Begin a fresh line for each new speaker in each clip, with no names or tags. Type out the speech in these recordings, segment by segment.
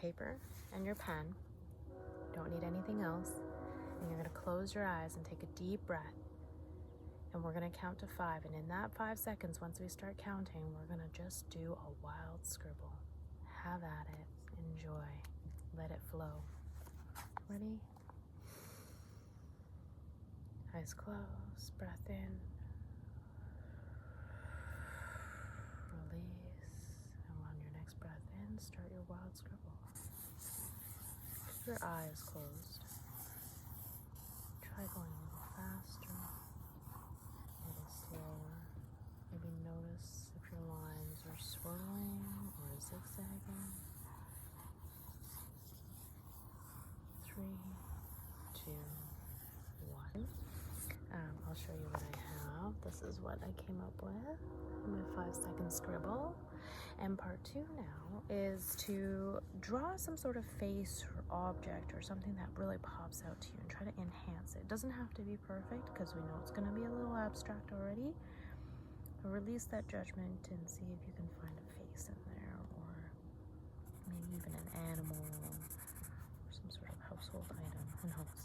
paper and your pen. Don't need anything else. And you're going to close your eyes and take a deep breath. And we're going to count to 5. And in that 5 seconds, once we start counting, we're going to just do a wild scribble. Have at it. Enjoy. Let it flow. Ready? Eyes closed. Breath in. Release. And on your next breath in, start your wild scribble. Keep your eyes closed. Try going a little faster, a little slower. Maybe notice if your lines are swirling or zigzagging. 3, 2, 1. I'll show you what I have. This is what I came up with, my 5-second scribble. And part 2 now is to draw some sort of face or object or something that really pops out to you and try to enhance it. It doesn't have to be perfect because we know it's going to be a little abstract already. But release that judgment and see if you can find a face in there, or maybe even an animal or some sort of household item. Who knows?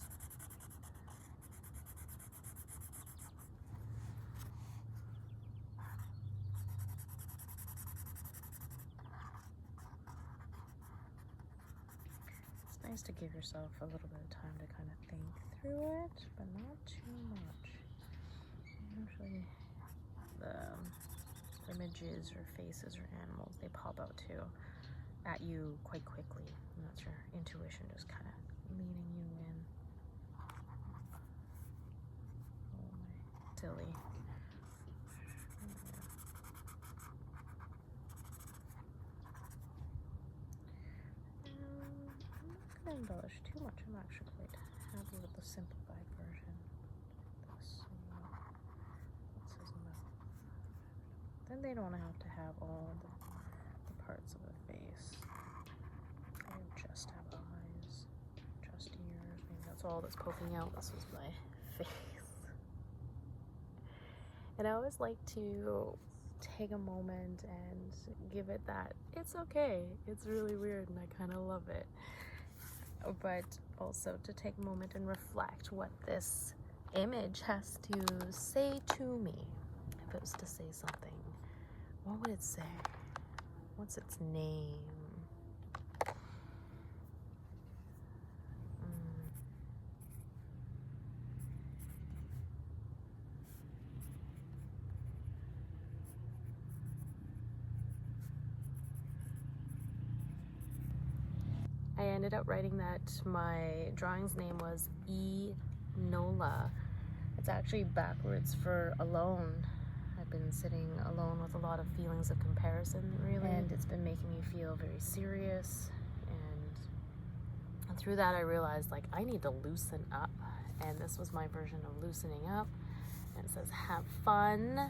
It's nice to give yourself a little bit of time to kind of think through it, but not too much. Usually the images or faces or animals, they pop out at you quite quickly, and that's your intuition just kind of leading you in. Oh my, silly. I'm not going to embellish too much. I'm actually quite happy with the simplified version. This is enough. Then they don't have to have all the parts of the face. They just have eyes, just ears. Maybe that's all that's poking out. This is my face. And I always like to take a moment and give it that it's okay. It's really weird and I kind of love it. But also to take a moment and reflect what this image has to say to me. If it was to say something, what would it say? What's its name? I ended up writing that my drawing's name was Enola. It's actually backwards for alone. I've been sitting alone with a lot of feelings of comparison, really, and it's been making me feel very serious. And through that, I realized, like, I need to loosen up. And this was my version of loosening up. And it says, have fun.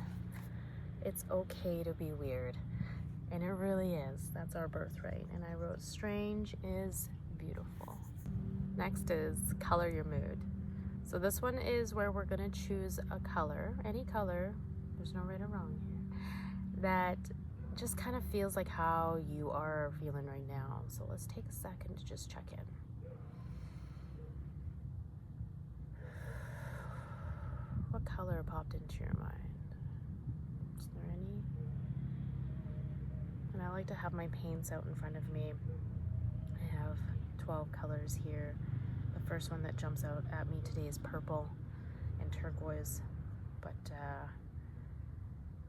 It's okay to be weird. And it really is. That's our birthright. And I wrote, strange is beautiful. Next is color your mood. So this one is where we're going to choose a color, any color, there's no right or wrong here, that just kind of feels like how you are feeling right now. So let's take a second to just check in. What color popped into your mind? Is there any? And I like to have my paints out in front of me. I have 12 colors here. The first one that jumps out at me today is purple and turquoise. But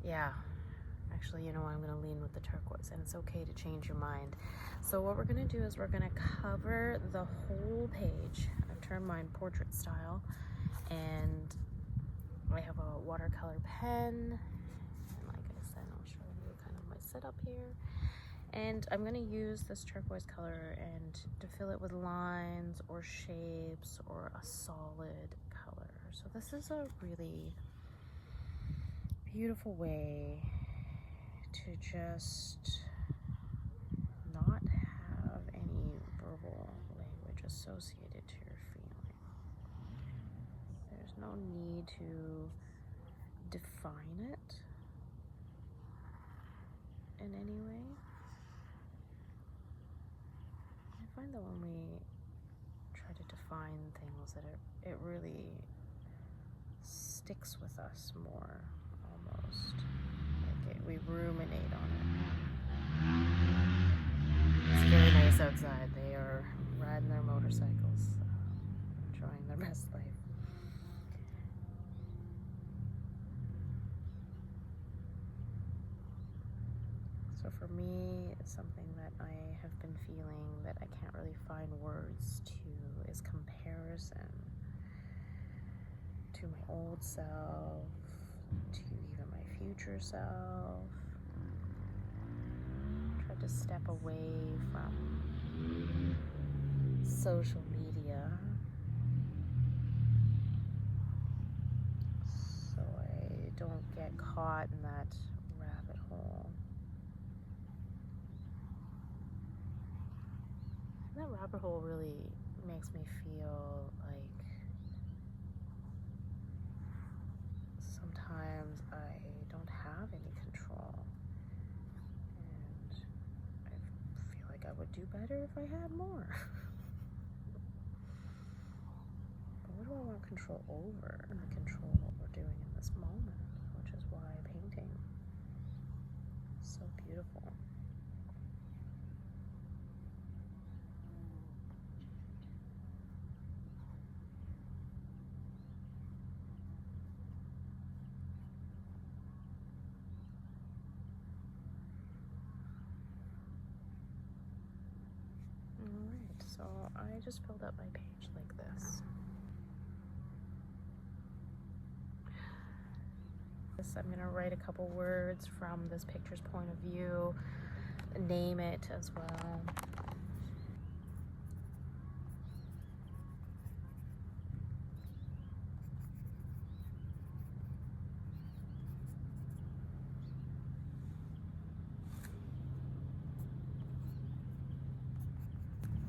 yeah, actually, you know what? I'm going to lean with the turquoise, and it's okay to change your mind. So what we're going to do is we're going to cover the whole page. I've turned mine portrait style, and I have a watercolor pen. And like I said, I'll show you kind of my setup here. And I'm going to use this turquoise color and to fill it with lines or shapes or a solid color. So this is a really beautiful way to just not have any verbal language associated to your feeling. There's no need to define it in any way. find that when we try to define things, that it really sticks with us more, almost. Like we ruminate on it. It's very nice outside. They are riding their motorcycles, enjoying their best life. So for me, it's something that I have been feeling that I can't really find words to is comparison to my old self, to even my future self. Try to step away from social media so I don't get caught in that rabbit hole. And that rabbit hole really makes me feel like sometimes I don't have any control, and I feel like I would do better if I had more. But what do I want control over? I control what we're doing in this moment, which is why painting is so beautiful. Alright, so I just filled up my page like this. I'm going to write a couple words from this picture's point of view, name it as well.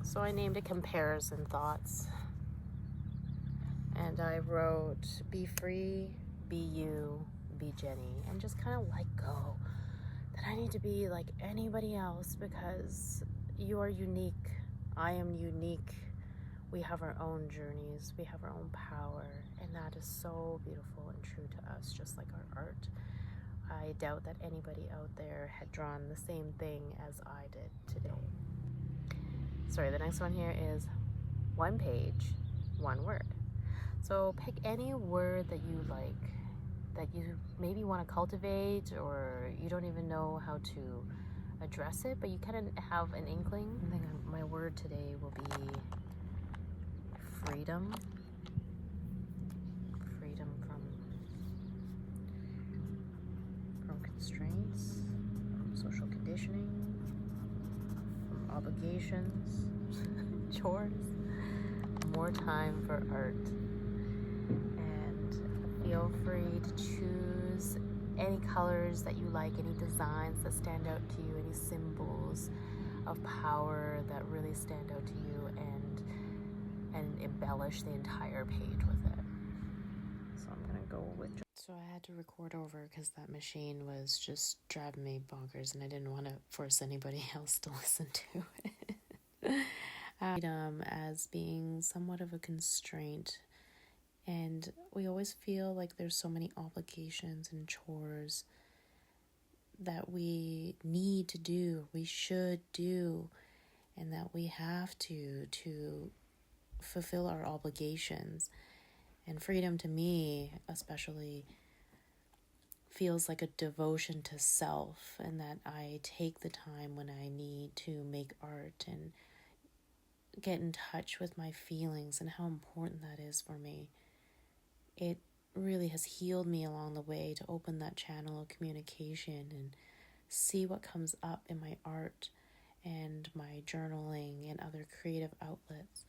So I named it Comparison Thoughts. And I wrote, be free, be you, be Jenny, and just kind of let go that I need to be like anybody else, because you are unique. I am unique. We have our own journeys. We have our own power. And that is so beautiful and true to us, just like our art. I doubt that anybody out there had drawn the same thing as I did today. Sorry, the next one here is one page, one word. So pick any word that you like, that you maybe want to cultivate, or you don't even know how to address it, but you kind of have an inkling. I think my word today will be freedom. Freedom from constraints, from social conditioning, from obligations, chores. More time for art. And feel free to choose any colors that you like, any designs that stand out to you, any symbols of power that really stand out to you, and embellish the entire page with it. So I'm gonna go with... So I had to record over because that machine was just driving me bonkers, and I didn't want to force anybody else to listen to it. Freedom as being somewhat of a constraint, and we always feel like there's so many obligations and chores that we need to do, we should do, and that we have to fulfill our obligations. And freedom to me especially feels like a devotion to self, and that I take the time when I need to make art and get in touch with my feelings and how important that is for me. It really has healed me along the way to open that channel of communication and see what comes up in my art and my journaling and other creative outlets.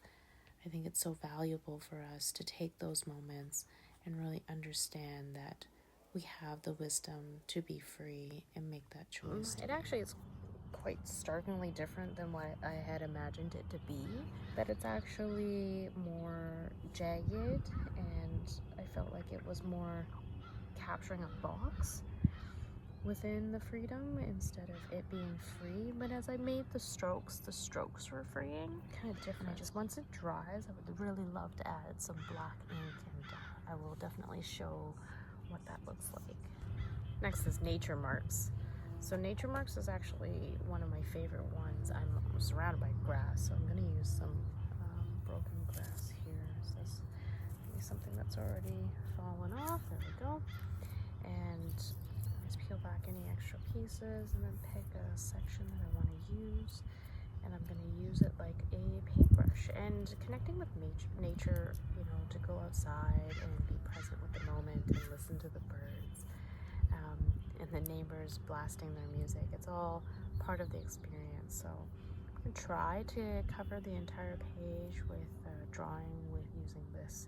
I think it's so valuable for us to take those moments and really understand that we have the wisdom to be free and make that choice. It actually is quite starkly different than what I had imagined it to be, that it's actually more jagged, and I felt like it was more capturing a box, within the freedom instead of it being free. But as I made the strokes were freeing, kind of different. Once it dries, I would really love to add some black ink, and I will definitely show what that looks like. Next is nature marks. So nature marks is actually one of my favorite ones. I'm surrounded by grass, so I'm going to use some broken grass here. So this is something that's already fallen off. There we go. And just peel back any extra pieces and then pick a section that I want to use. And I'm going to use it like a paintbrush. And connecting with nature, you know, to go outside and be present with the moment and listen to the birds. And the neighbors blasting their music. It's all part of the experience. So I'm going to try to cover the entire page with drawing with using this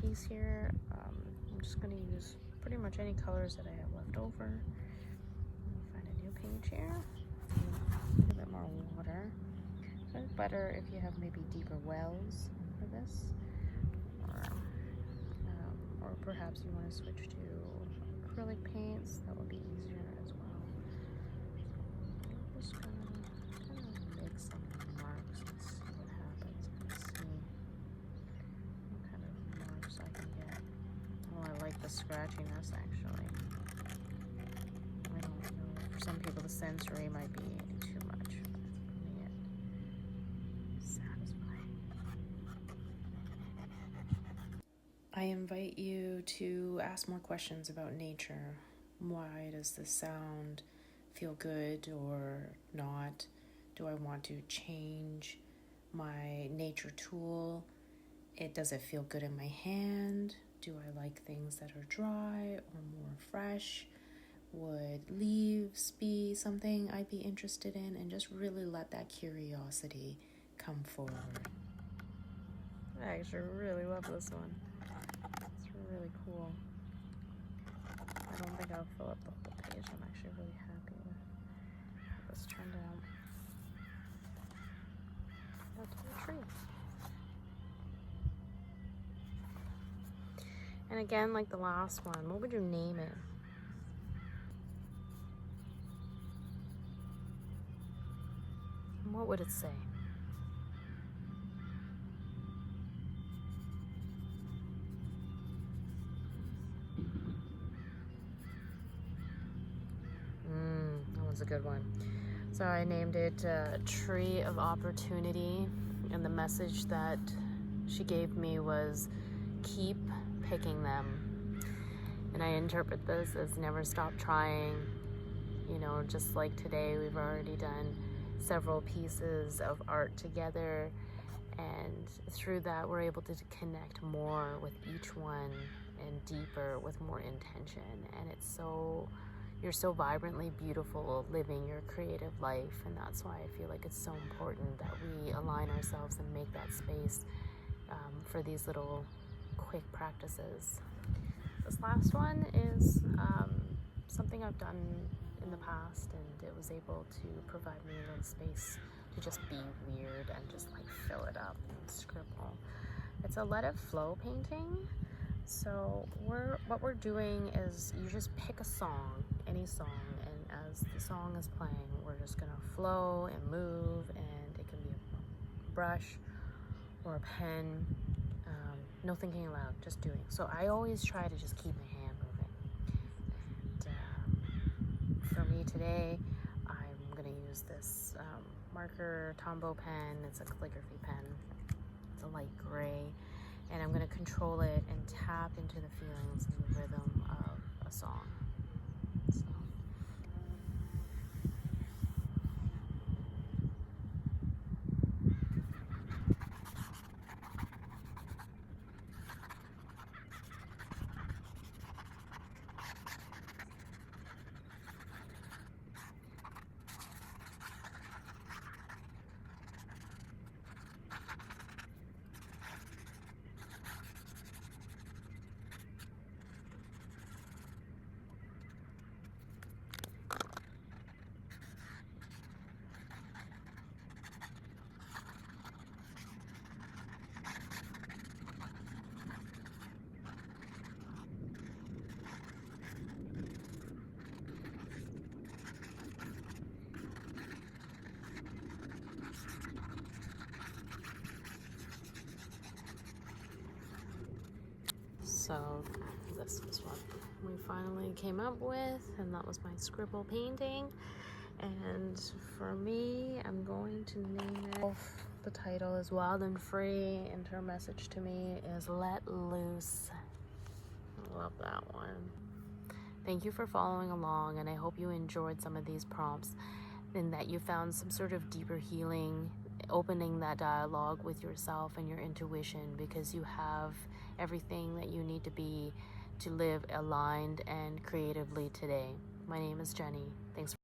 piece here. I'm just going to use pretty much any colors that I have left over. Find a new page here. A little bit more water. So it's better if you have maybe deeper wells for this. Or perhaps you want to switch to acrylic paints. That would be easier as well. I'm just gonna make some marks and see what happens. Let's see what kind of marks I can get. Oh, I like the scratchiness actually. I don't know. For some people, the sensory might be too much. Satisfying. I invite you to ask more questions about nature. Why does this sound feel good or not? Do I want to change my nature tool? Does it feel good in my hand? Do I like things that are dry or more fresh? Would leaves be something I'd be interested in? And just really let that curiosity come forward. I actually really love this one. It's really cool. I don't think I'll fill up the whole page. I'm actually really happy with how this turned out. That's a tree. And again, like the last one, what would you name it? And what would it say? That was a good one. So I named it Tree of Opportunity, and the message that she gave me was keep picking them. And I interpret this as never stop trying. You know, just like today, we've already done several pieces of art together, and through that we're able to connect more with each one and deeper with more intention. And you're so vibrantly beautiful living your creative life, and that's why I feel like it's so important that we align ourselves and make that space for these little quick practices. This last one is something I've done in the past, and it was able to provide me a little space to just be weird and just like fill it up and scribble. It's a let it flow painting. So what we're doing is you just pick a song, any song, and as the song is playing, we're just gonna flow and move, and it can be a brush or a pen. No thinking aloud, just doing. So I always try to just keep my hand moving. And for me today, I'm gonna use this marker Tombow pen. It's a calligraphy pen. It's a light gray. And I'm going to control it and tap into the feelings and the rhythm of a song. So. So this was what we finally came up with, and that was my scribble painting. And for me, I'm going to name it, the title is Wild and Free, and her message to me is Let Loose. I love that one. Thank you for following along, and I hope you enjoyed some of these prompts and that you found some sort of deeper healing, opening that dialogue with yourself and your intuition, because you have everything that you need to be to live aligned and creatively today. My name is Jenny. Thanks for